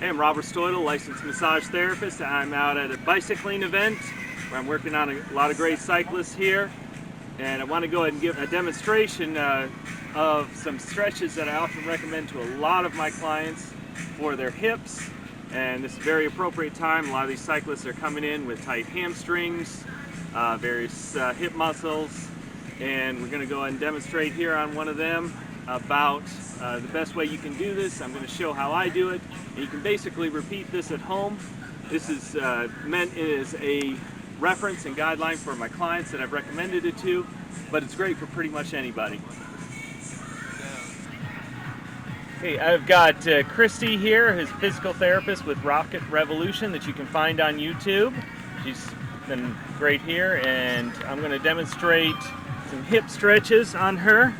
Hey, I'm Robert Stoidle, licensed massage therapist. I'm out at a bicycling event where I'm working on a lot of great cyclists here. And I want to go ahead and give a demonstration of some stretches that I often recommend to a lot of my clients for their hips. And this is a very appropriate time. A lot of these cyclists are coming in with tight hamstrings, various hip muscles. And we're going to go ahead and demonstrate here on one of them about the best way you can do this. I'm going to show how I do it, and you can basically repeat this at home. This is meant as a reference and guideline for my clients that I've recommended it to, but it's great for pretty much anybody. Hey, I've got Christy here, who's a physical therapist with Rocket Revolution that you can find on YouTube. She's been great here, and I'm going to demonstrate some hip stretches on her.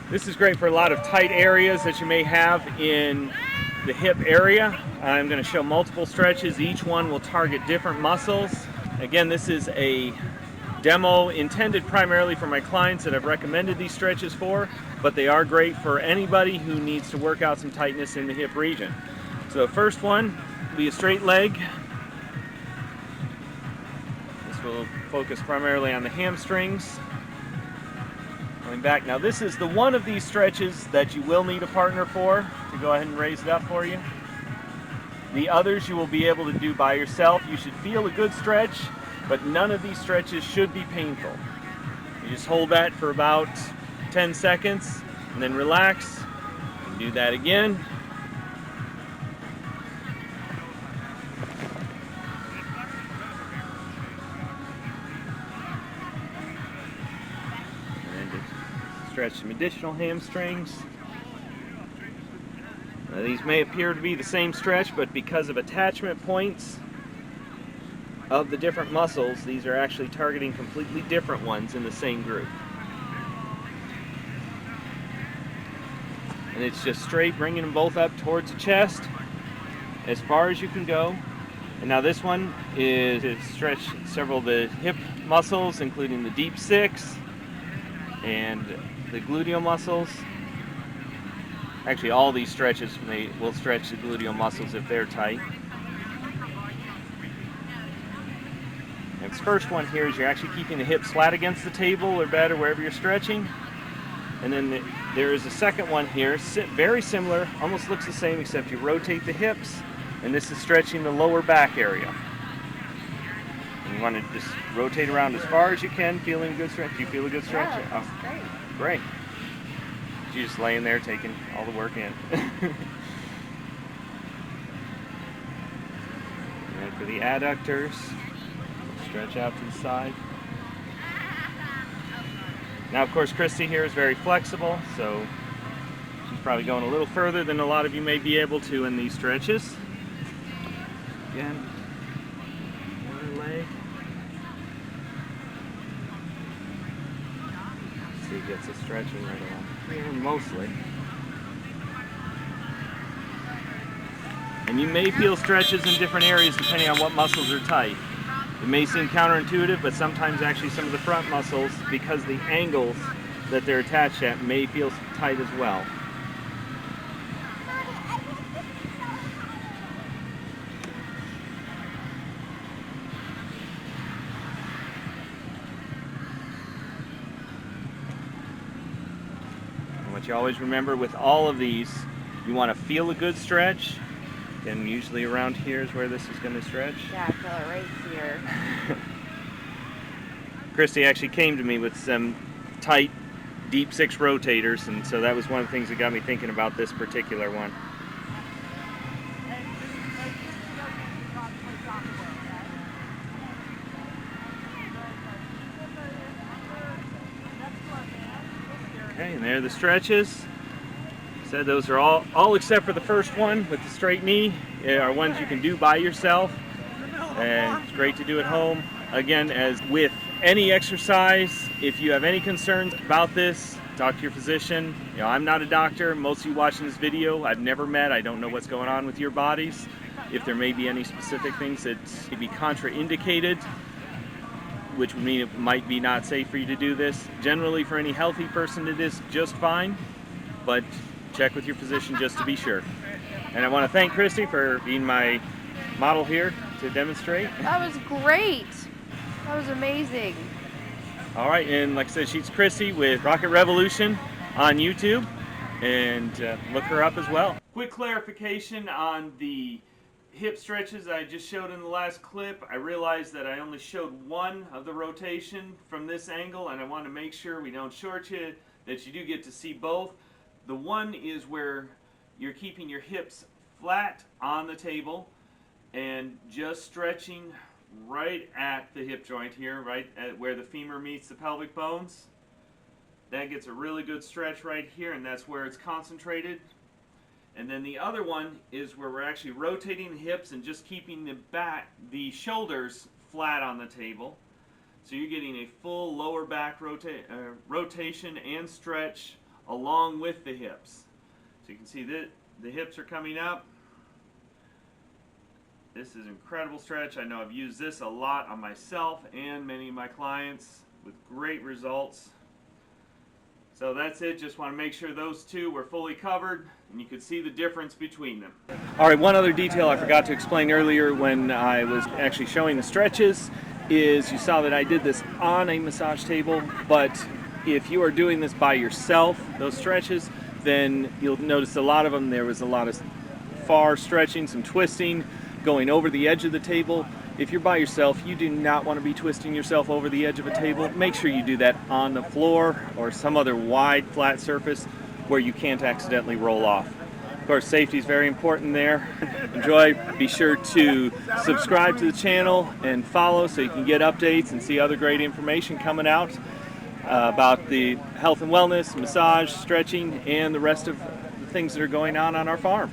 This is great for a lot of tight areas that you may have in the hip area. I'm going to show multiple stretches. Each one will target different muscles. Again, this is a demo intended primarily for my clients that I've recommended these stretches for, but they are great for anybody who needs to work out some tightness in the hip region. So the first one will be a straight leg. This will focus primarily on the hamstrings. Going back. Now this is the one of these stretches that you will need a partner for to go ahead and raise it up for you. The others you will be able to do by yourself. You should feel a good stretch, but none of these stretches should be painful. You just hold that for about 10 seconds and then relax and do that again. Stretch some additional hamstrings. Now, these may appear to be the same stretch, but because of attachment points of the different muscles, these are actually targeting completely different ones in the same group. And it's just straight, bringing them both up towards the chest as far as you can go. And now this one is to stretch several of the hip muscles, including the deep six and the gluteal muscles. Actually, all these stretches will stretch the gluteal muscles if they're tight. This first one here is you're actually keeping the hips flat against the table or bed or wherever you're stretching. And then there is a second one here, very similar, almost looks the same except you rotate the hips, and this is stretching the lower back area. And you want to just rotate around as far as you can, feeling a good stretch. Do you feel a good stretch? Yeah, that's great. Great. You're just laying there taking all the work in. And for the adductors, stretch out to the side. Now, of course, Christy here is very flexible, so she's probably going a little further than a lot of you may be able to in these stretches. Again, other leg. See, gets a stretching right along here, mostly. And you may feel stretches in different areas depending on what muscles are tight. It may seem counterintuitive, but sometimes actually some of the front muscles, because the angles that they're attached at, may feel tight as well. And what you always remember with all of these, you want to feel a good stretch. And usually around here is where this is going to stretch. Yeah, I feel it right here. Christy actually came to me with some tight, deep six rotators, and so that was one of the things that got me thinking about this particular one. Okay, and there are the stretches. Said those are all except for the first one with the straight knee are ones you can do by yourself, and it's great to do at home. Again, as with any exercise, if you have any concerns about this, talk to your physician. You know, I'm not a doctor. Most of you watching this video I've never met. I don't know what's going on with your bodies. If there may be any specific things that may be contraindicated, which would mean it might be not safe for you to do this. Generally, for any healthy person, it is just fine, but check with your physician just to be sure. And I want to thank Christy for being my model here to demonstrate. That was great. That was amazing. All right, and like I said, she's Christy with Rocket Revolution on YouTube, and look her up as well. Quick clarification on the hip stretches I just showed in the last clip. I realized that I only showed one of the rotation from this angle, and I want to make sure we don't short you, that you do get to see both. The one is where you're keeping your hips flat on the table and just stretching right at the hip joint here, right at where the femur meets the pelvic bones. That gets a really good stretch right here, and that's where it's concentrated. And then the other one is where we're actually rotating the hips and just keeping the shoulders flat on the table. So you're getting a full lower back rotation and stretch along with the hips. So you can see that the hips are coming up. This is an incredible stretch. I know I've used this a lot on myself and many of my clients with great results. So that's it. Just want to make sure those two were fully covered and you could see the difference between them. All right, one other detail I forgot to explain earlier when I was actually showing the stretches is you saw that I did this on a massage table, but if you are doing this by yourself, those stretches, then you'll notice a lot of them, there was a lot of far stretching, some twisting, going over the edge of the table. If you're by yourself, you do not want to be twisting yourself over the edge of a table. Make sure you do that on the floor or some other wide flat surface where you can't accidentally roll off. Of course, safety is very important there. Enjoy. Be sure to subscribe to the channel and follow so you can get updates and see other great information coming out about the health and wellness, massage, stretching, and the rest of the things that are going on our farm.